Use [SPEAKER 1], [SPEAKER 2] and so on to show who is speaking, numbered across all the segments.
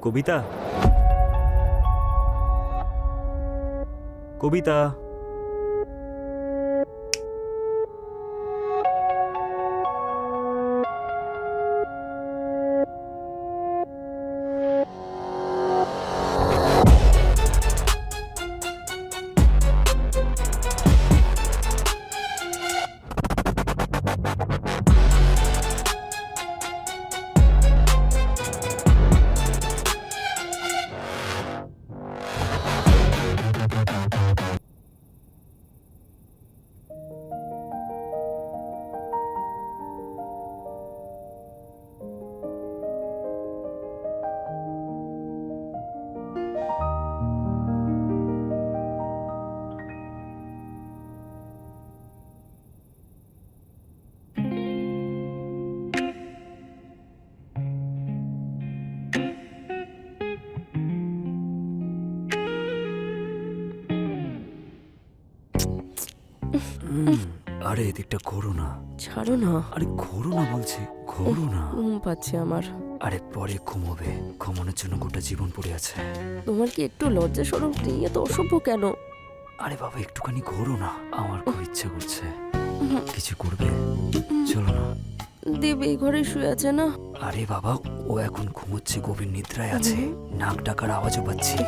[SPEAKER 1] কবিতা, কবিতা, আরে এদিকটা ঘোরো না।
[SPEAKER 2] ছাড়ো না।
[SPEAKER 1] আরে ঘোরো না বলছি, ঘোরো না।
[SPEAKER 2] ঘুম পাচ্ছে আমার।
[SPEAKER 1] আরে পরে ঘুমোবে, ঘুমানোর জন্য গোটা জীবন পড়ে আছে।
[SPEAKER 2] তোমার কি একটু লজ্জা শরম নেই? এত অসভ্য কেন?
[SPEAKER 1] আরে বাবা একটুখানি ঘোরো না, আমার খুব ইচ্ছা করছে। কিছু করবে? চলো না।
[SPEAKER 2] দেব এই ঘরে শুয়ে আছে না?
[SPEAKER 1] আরে বাবা ও এখন ঘুমোচ্ছে, গভীর নিদ্রায় আছে, নাক ডাকার আওয়াজও পাচ্ছি।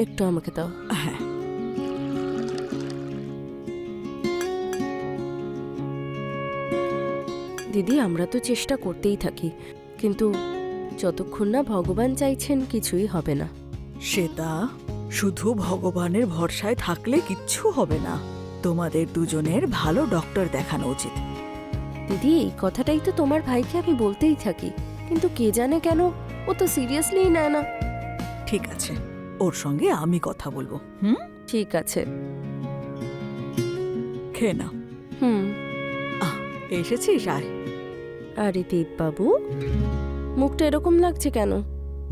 [SPEAKER 2] একটু আমাকে দাও।
[SPEAKER 3] হ্যাঁ,
[SPEAKER 2] দিদি আমরা তো চেষ্টা করতেই থাকি, কিন্তু যতক্ষণ না ভগবান চাইছেন কিছুই হবে না।
[SPEAKER 3] শ্বেতা, শুধু ভগবানের ভরসায় থাকলে কিচ্ছু হবে না। তোমাদের দুজনের ভালো ডক্টর দেখানো উচিত।
[SPEAKER 2] দিদি এই কথাটাই তো তোমার ভাইকে আমি বলতেই থাকি, কিন্তু কে জানে কেন ও তো সিরিয়াসলিই নেয় না।
[SPEAKER 3] ঠিক আছে, ওর সঙ্গে আমি কথা বলবো।
[SPEAKER 2] ঠিক আছে।
[SPEAKER 3] খেয়ে নাও।
[SPEAKER 2] হুম।
[SPEAKER 3] এসেছিস? আয়।
[SPEAKER 2] আরে দেববাবু, মুখটা এরকম লাগছে কেন?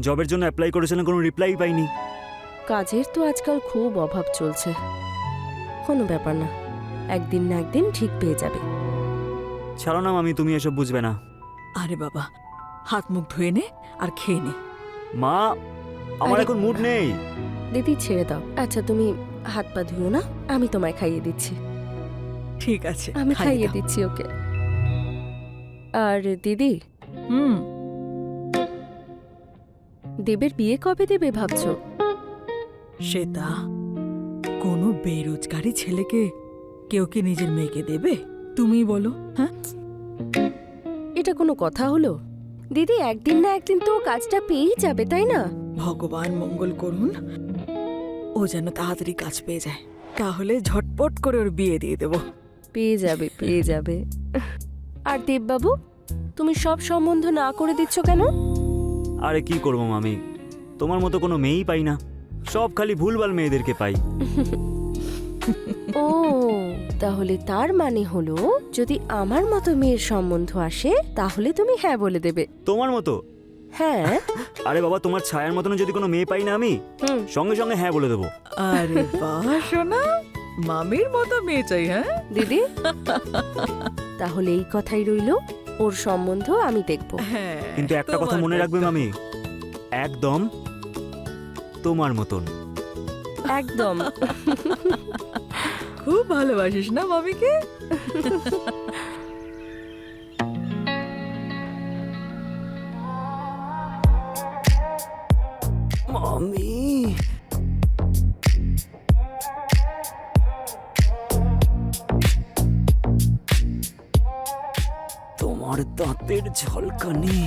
[SPEAKER 1] জবের জন্য অ্যাপ্লাই করেছিলাম, কোনো রিপ্লাই পাইনি।
[SPEAKER 2] কাজের তো আজকাল খুব অভাব চলছে। কোনো ব্যাপার না, একদিন না একদিন ঠিক পেয়ে যাবে।
[SPEAKER 1] ছাড়ো না মামি, তুমি এসব বুঝবে না।
[SPEAKER 3] আরে বাবা, হাত মুখ ধুয়ে নে আর খেয়ে নে।
[SPEAKER 1] মা আমার
[SPEAKER 2] আরে-
[SPEAKER 1] এখন মুড নেই।
[SPEAKER 2] দিদি ছেড়ে দাও। আচ্ছা তুমি হাত পা ধুও না, আমি তোমায় খাইয়ে দিচ্ছি।
[SPEAKER 3] ঠিক আছে,
[SPEAKER 2] আমি খাইয়ে
[SPEAKER 3] দাও।
[SPEAKER 2] দিচ্ছি ওকে। আর দিদি,
[SPEAKER 3] হুম,
[SPEAKER 2] দেবের বিয়ে কবে দেবে ভাবছো?
[SPEAKER 3] শ্বেতা, কোনো বেরোজগারি ছেলেকে কেউ কি নিজের মেয়েকে দেবে? তুমিই বলো। হ্যাঁ,
[SPEAKER 2] এটা কোনো কথা হলো? দিদি একদিন না একদিন তো ও কাজটা পেয়েই যাবে, তাই না?
[SPEAKER 3] ভগবান মঙ্গল করুন ও যেন তাড়াতাড়ি কাজ পেয়ে যায়, তাহলে ঝটপট করে ওর বিয়ে দিয়ে দেবো।
[SPEAKER 2] পেয়ে যাবে, পেয়ে যাবে। আর দেববাবু, তুমি সব সম্বন্ধ না করে দিচ্ছ কেন?
[SPEAKER 1] আরে কি করবো মামি, তোমার মতো কোনো মেয়েই পাই না, সব খালি ভুলভাল মেয়েদেরকে পাই।
[SPEAKER 2] ও তাহলে তার মানে হলো যদি আমার মতো মেয়ের সম্বন্ধ আসে তাহলে তুমি হ্যাঁ বলে দেবে।
[SPEAKER 1] তোমার মতো?
[SPEAKER 2] হ্যাঁ।
[SPEAKER 1] আরে বাবা তোমার ছায়ার মতন যদি কোনো মেয়ে পাই না আমি
[SPEAKER 2] হুম।
[SPEAKER 1] সঙ্গে সঙ্গে হ্যাঁ বলে দেবো।
[SPEAKER 3] আরে বাহ সোনা, মামির মতো মেয়ে চাই। হ্যাঁ
[SPEAKER 2] দিদি, তাহলে এই কথাই রইলো, ওর সম্বন্ধ আমি দেখব।
[SPEAKER 3] হ্যাঁ,
[SPEAKER 1] কিন্তু একটা কথা
[SPEAKER 3] তোমার
[SPEAKER 1] মনে রাখবে
[SPEAKER 3] দেখতে
[SPEAKER 1] মামি, একদম তোমার মতন।
[SPEAKER 2] একদম।
[SPEAKER 3] খুব ভালোবাসিস না মামিকে?
[SPEAKER 1] মামি, তোমার দাঁতের ঝলকানি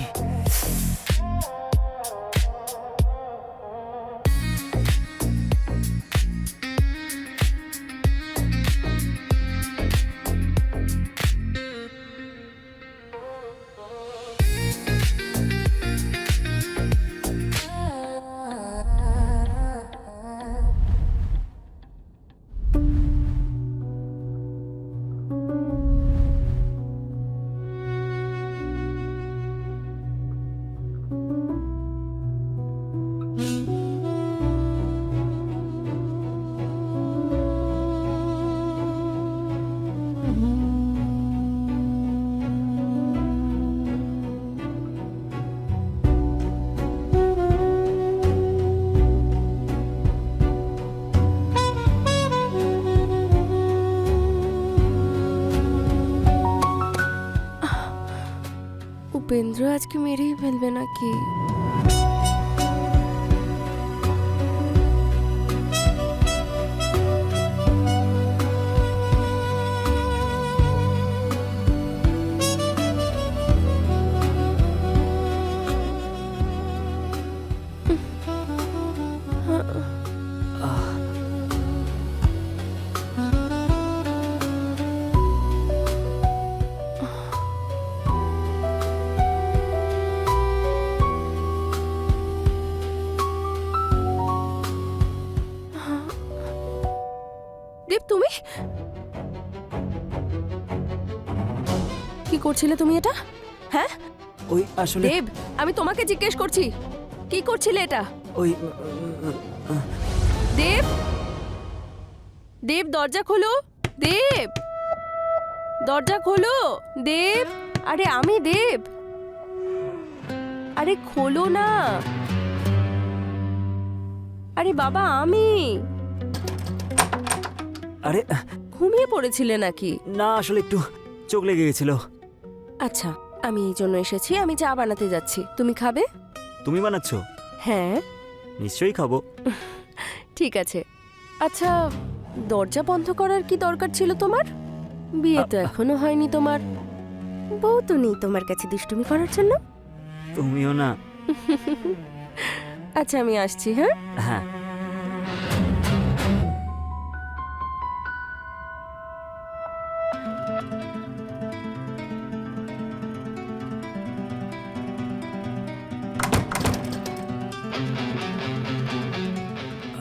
[SPEAKER 2] উপেন্দ্র আজকে মেরেই ফেলবে নাকি? দেব, তুমি কি করছিলে তুমি এটা? হ্যাঁ
[SPEAKER 1] ওই আসলে
[SPEAKER 2] দেব, আমি তোমাকে জিজ্ঞেস করছি কি করছিলে এটা?
[SPEAKER 1] ওই
[SPEAKER 2] দেব, দেব দরজা খোলো। দেব, দরজা খোলো। দেব, আরে আমি দেব, আরে খোলো না। আরে বাবা আমি।
[SPEAKER 1] আরে
[SPEAKER 2] ঘুমিয়ে পড়েছিলে নাকি?
[SPEAKER 1] না, আসলে একটু চোখ লেগে গেছিল।
[SPEAKER 2] আচ্ছা, আমি এই জন্য এসেছি, আমি চা বানাতে যাচ্ছি, তুমি খাবে?
[SPEAKER 1] তুমি বানাচ্ছো?
[SPEAKER 2] হ্যাঁ
[SPEAKER 1] নিশ্চয়ই খাবো।
[SPEAKER 2] ঠিক আছে। আচ্ছা, দরজা বন্ধ করার কি দরকার ছিল তোমার? বিয়ে তো এখনো হয়নি তোমার, বউ তো নেই তোমার কাছে দুষ্টুমি করার জন্য।
[SPEAKER 1] তুমিও না।
[SPEAKER 2] আচ্ছা আমি আসছি। হ্যাঁ
[SPEAKER 1] হ্যাঁ,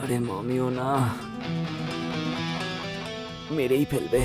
[SPEAKER 1] আরে মামিও না, মেরেই ফেলবে।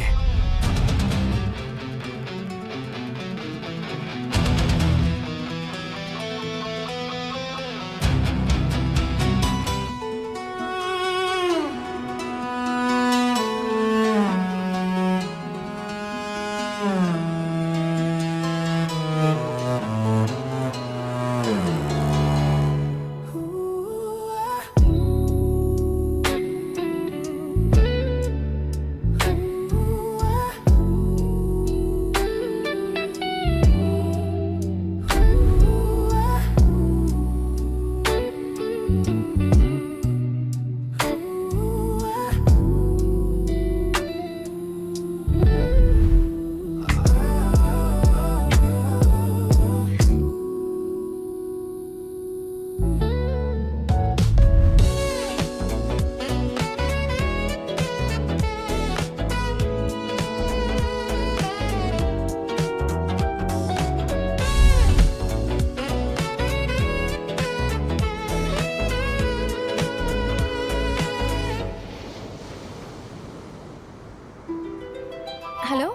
[SPEAKER 4] হ্যালো,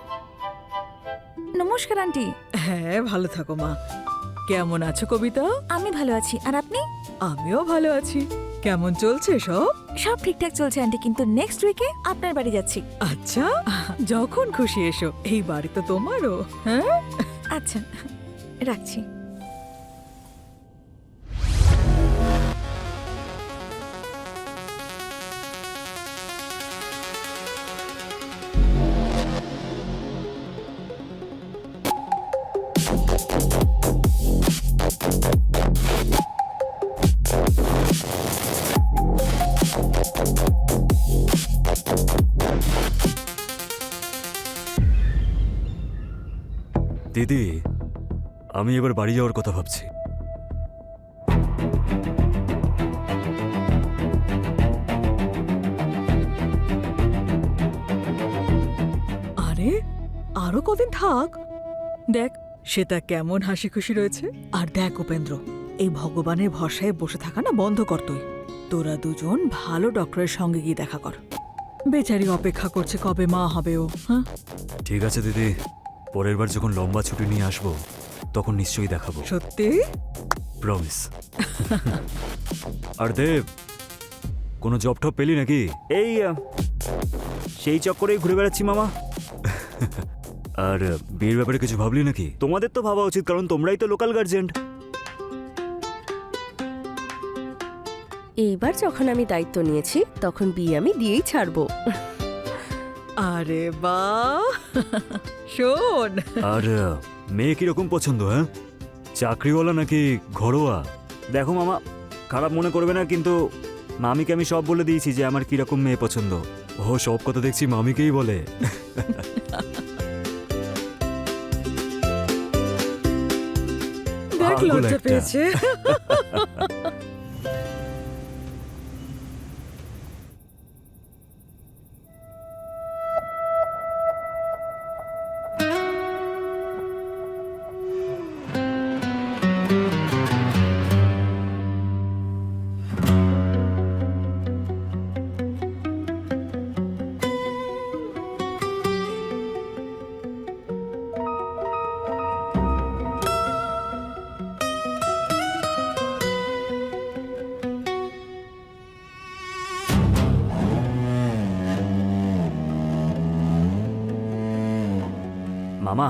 [SPEAKER 4] নমস্কার আন্টি।
[SPEAKER 3] হ্যাঁ, ভালো থাকো মা। কেমন আছো কবিতা?
[SPEAKER 4] আমি ভালো আছি, আর আপনি?
[SPEAKER 3] আমিও ভালো আছি। কেমন চলছে সব?
[SPEAKER 4] সব ঠিকঠাক চলছে আন্টি, কিন্তু নেক্সট উইকে আপনার বাড়ি যাচ্ছি।
[SPEAKER 3] আচ্ছা, যখন খুশি এসো, এই বাড়ি তো তোমারও। হ্যাঁ,
[SPEAKER 4] আচ্ছা, রাখছি।
[SPEAKER 1] দিদি, আমি এবার বাড়ি যাওয়ার কথা ভাবছি।
[SPEAKER 3] আরে আরো কদিন থাক। দেখ শ্বেতা কেমন হাসি খুশি রয়েছে। আর দেখ উপেন্দ্র, এই ভগবানের ভরসায় বসে থাকা না বন্ধ কর তুই। তোরা দুজন ভালো ডক্টরের সঙ্গে গিয়ে দেখা কর। বেচারি অপেক্ষা করছে কবে মা হবে ও। হ্যাঁ,
[SPEAKER 1] ঠিক আছে দিদি, পরের বার যখন লম্বা ছুটি নিয়ে আসবো তখন নিশ্চয়ই দেখাবো,
[SPEAKER 3] সত্যি?
[SPEAKER 1] প্রমিস। আর দেব, কোনো জব টব পেলি নাকি? এই সেই চক্করেই ঘুরে বেড়াচ্ছি মামা। আর বিয়ের ব্যাপারে কিছু ভাবলি নাকি? তোমাদের তো ভাবা উচিত, কারণ তোমরাই তো লোকাল গার্জেন।
[SPEAKER 2] এইবার যখন আমি দায়িত্ব নিয়েছি তখন বিয়ে আমি দিয়েই ছাড়বো।
[SPEAKER 3] আরে বাহ, শোন।
[SPEAKER 1] আর মেয়ে কিরকম পছন্দ? হ্যাঁ, চাকরিওয়ালা নাকি ঘরোয়া? দেখো মামা, খারাপ মনে করবে না, কিন্তু মামিকে আমি সব বলে দিয়েছি যে আমার কিরকম মেয়ে পছন্দ। ও সব কথা দেখছি মামিকেই বলে।
[SPEAKER 3] দেখ
[SPEAKER 1] পাগল
[SPEAKER 3] লজ্জা
[SPEAKER 1] একটা।
[SPEAKER 3] পেয়েছে।
[SPEAKER 1] মামা,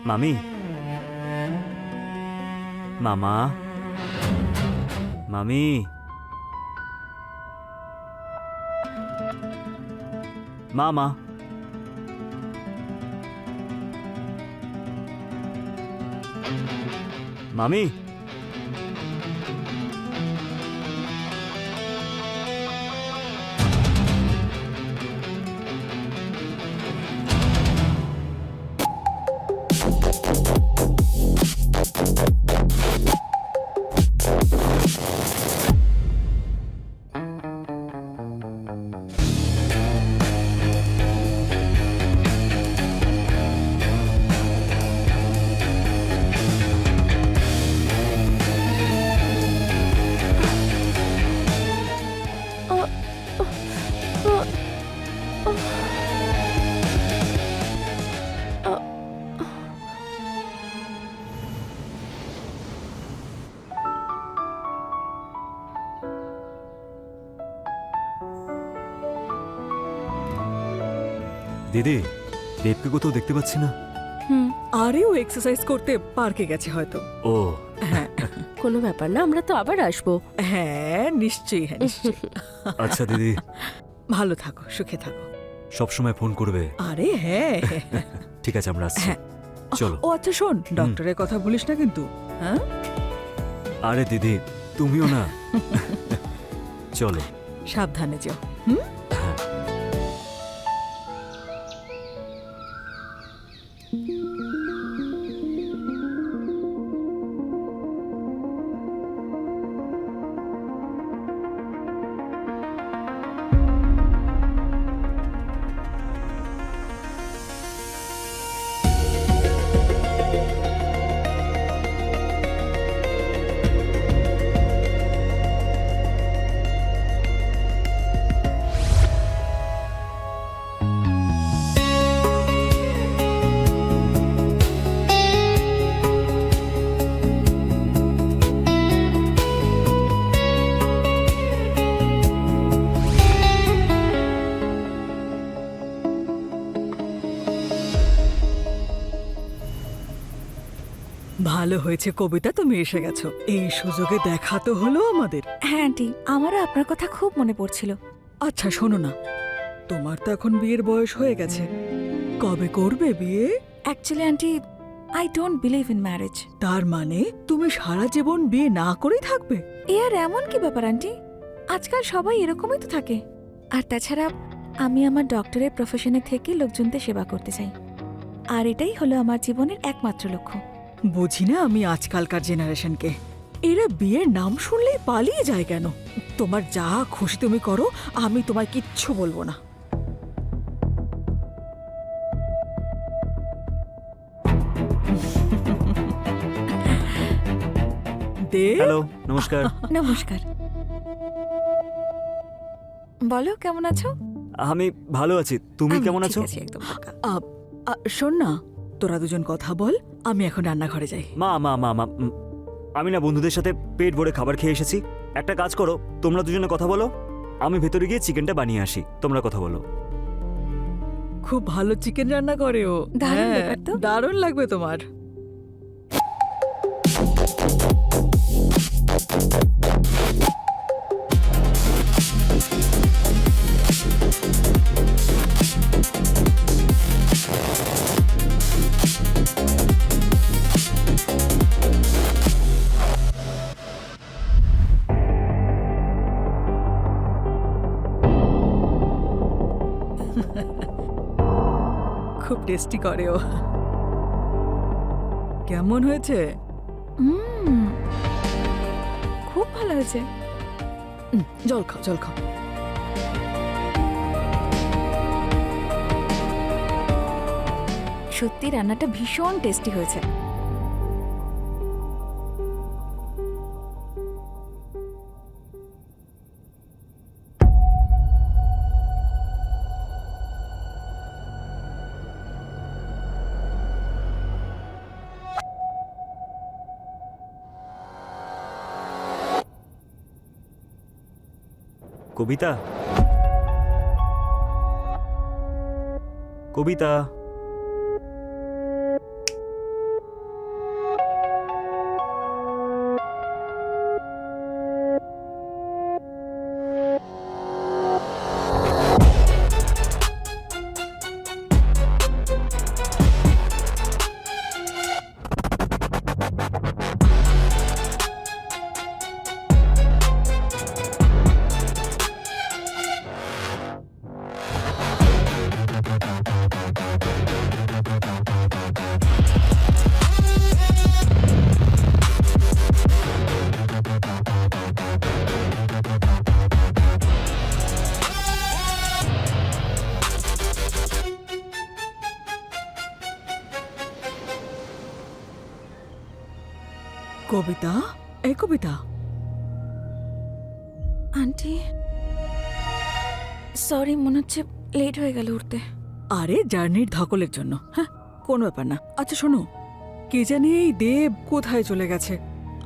[SPEAKER 1] মামি, মামা, মামি, মামা, মামি। দিদি, দেবকে কোথাও দেখতে পাচ্ছি না।
[SPEAKER 3] আরে ও এক্সারসাইজ করতে পার্কে গেছে হয়তো।
[SPEAKER 1] ও
[SPEAKER 3] হ্যাঁ
[SPEAKER 2] কোনো ব্যাপার না, আমরা তো আবার আসবো।
[SPEAKER 3] হ্যাঁ নিশ্চয়ই, হ্যাঁ নিশ্চয়ই।
[SPEAKER 1] আচ্ছা দিদি,
[SPEAKER 3] ভালো থাকো, সুখে থাকো।
[SPEAKER 1] সব সময় ফোন করবে।
[SPEAKER 3] আরে হ্যাঁ।
[SPEAKER 1] ঠিক আছে, আমরা আসছি।
[SPEAKER 3] হ্যাঁ।
[SPEAKER 1] চলো।
[SPEAKER 3] ও আচ্ছা শোন, ডক্টরের কথা বলিস না কিন্তু। হ্যাঁ,
[SPEAKER 1] আরে দিদি, তুমিও না। চলো।
[SPEAKER 3] সাবধানে যাও। হুম। ভালো হয়েছে কবিতা, তুমি এসে গেছো। এই সুযোগে দেখা তো হলো আমাদের।
[SPEAKER 4] হ্যাঁ আন্টি, আমারও আপনার কথা খুব মনে পড়ছিল।
[SPEAKER 3] আচ্ছা শোনো না, তোমার তো এখন বিয়ের বয়স হয়ে গেছে, কবে করবে বিয়ে?
[SPEAKER 4] Actually aunty, I don't believe in marriage.
[SPEAKER 3] তার মানে তুমি সারা জীবন বিয়ে না করেই থাকবে?
[SPEAKER 4] এ আর এমন কি ব্যাপার আন্টি, আজকাল সবাই এরকমই তো থাকে। আর তাছাড়া আমি আমার ডক্টরের প্রফেশনে থেকে লোকজনদের সেবা করতে চাই, আর এটাই হলো আমার জীবনের একমাত্র লক্ষ্য।
[SPEAKER 3] বুঝি না আমি আজকালকার জেনারেশনকে, এরা বিয়ের নাম শুনলেই পালিয়ে যায় কেন? তোমার যা খুশি তুমি করো, আমি তোমায় কিচ্ছু বলবো না। দে
[SPEAKER 1] হ্যালো, নমস্কার।
[SPEAKER 4] নমস্কার। বলো কেমন আছো?
[SPEAKER 1] আমি ভালো আছি, তুমি
[SPEAKER 4] আমি
[SPEAKER 1] কেমন
[SPEAKER 4] ঠিক
[SPEAKER 1] আছো?
[SPEAKER 4] আছি, একদম পাকা।
[SPEAKER 3] শোন না, তোরা দুজন কথা বল, আমি এখন রান্নাঘরে যাই।
[SPEAKER 1] মা মা মা মা আমি না বন্ধুদের সাথে পেট ভরে খাবার খেয়ে এসেছি। একটা কাজ করো, তোমরা দুজনে কথা বলো, আমি ভেতরে গিয়ে চিকেনটা বানিয়ে আসি, তোমরা কথা বলো।
[SPEAKER 3] খুব ভালো চিকেন রান্না করে ও।
[SPEAKER 4] দারুণ
[SPEAKER 3] হ্যাঁ,
[SPEAKER 4] ব্যাপার তো।
[SPEAKER 3] দারুণ লাগবে তোমার। খুব টেস্টি করে ও। কেমন হয়েছে?
[SPEAKER 4] খুব ভালো হয়েছে।
[SPEAKER 3] জল খাও, জল খাও।
[SPEAKER 4] সত্যি রান্নাটা ভীষণ টেস্টি হয়েছে।
[SPEAKER 1] কবিতা, কবিতা,
[SPEAKER 3] কবিতা, এই কবিতা,
[SPEAKER 4] আন্টি সরি, মনে হচ্ছে লেট হয়ে গেল উঠতে।
[SPEAKER 3] আরে জার্নির ধকলের জন্য। হ্যাঁ, কোনো ব্যাপার না। আচ্ছা শোনো, কে জানি এই দেব কোথায় চলে গেছে।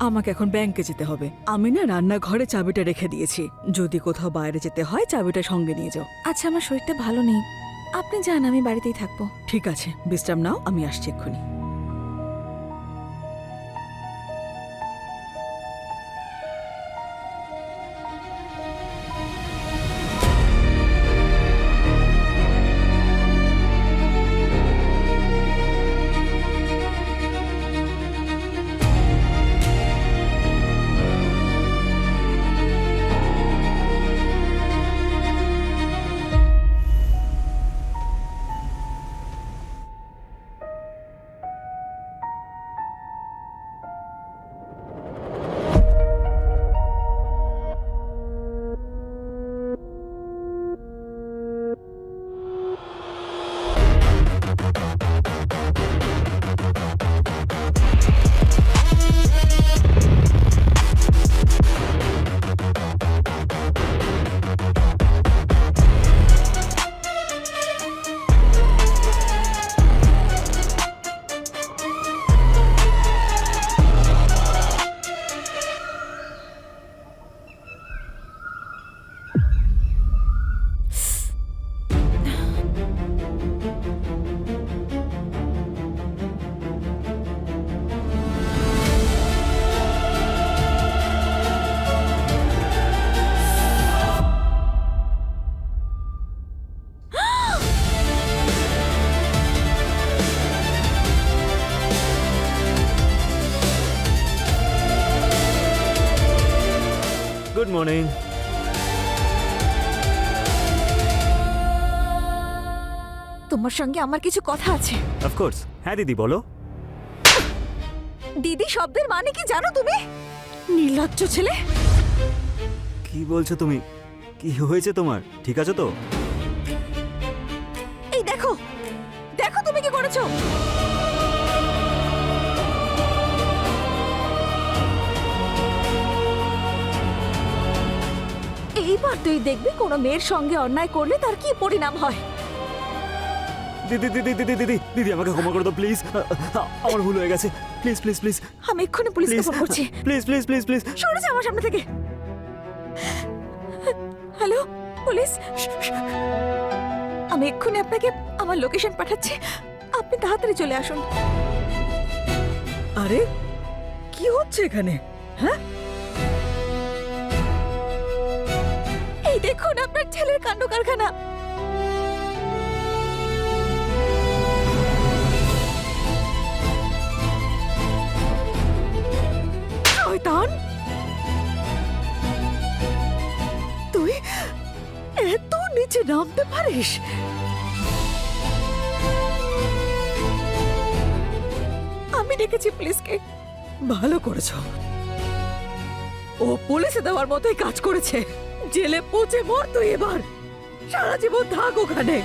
[SPEAKER 3] আমাকে এখন ব্যাংকে যেতে হবে। আমি না রান্নাঘরে চাবিটা রেখে দিয়েছি, যদি কোথাও বাইরে যেতে হয় চাবিটা সঙ্গে নিয়ে যাও।
[SPEAKER 4] আচ্ছা, আমার শরীরটা ভালো নেই, আপনি যান, আমি বাড়িতেই থাকবো।
[SPEAKER 3] ঠিক আছে, বিশ্রাম নাও, আমি আসছি এক্ষুনি।
[SPEAKER 1] Good morning.
[SPEAKER 4] তোমার সঙ্গে আমার কিছু কথা আছে।
[SPEAKER 1] অফকোর্স, হ্যাঁ দিদি বলো।
[SPEAKER 4] দিদি শব্দের মানে কি জানো তুমি? নির্লজ্জ ছেলে।
[SPEAKER 1] কি বলছো তুমি? কি হয়েছে তোমার? ঠিক আছে তো?
[SPEAKER 4] এই দেখো, দেখো তুমি কি করেছো। এইবার তুই দেখবি কোনো মেয়ের সঙ্গে অন্যায় করলে তার কি পরিণাম হয়।
[SPEAKER 1] দিদি দিদি দিদি দিদি দিদি আমাকে ক্ষমা করে দাও প্লিজ, আমার ভুল হয়ে গেছে, প্লিজ প্লিজ প্লিজ
[SPEAKER 4] আমি এক্ষুনি পুলিশকে ফোন করছি।
[SPEAKER 1] Please please please please.
[SPEAKER 4] সরে যাও আমার সামনে থেকে। হ্যালো পুলিশ, আমি এক্ষুনি আপনাকে আমার লোকেশন পাঠাচ্ছি, আপনি তাড়াতাড়ি চলে আসুন।
[SPEAKER 3] আরে কি হচ্ছে এখানে? হ্যাঁ,
[SPEAKER 4] এই দেখুন আপনার ছেলের কাণ্ড কারখানা।
[SPEAKER 3] শয়তান, তুই এত নিচে নামতে পারিস?
[SPEAKER 4] আমি ডেকেছি পুলিশকে।
[SPEAKER 3] ভালো করেছ, ও পুলিশে দেওয়ার মতোই কাজ করেছে। জেলে পচে মর তুই, এবার সারা জীবন থাক ওখানে।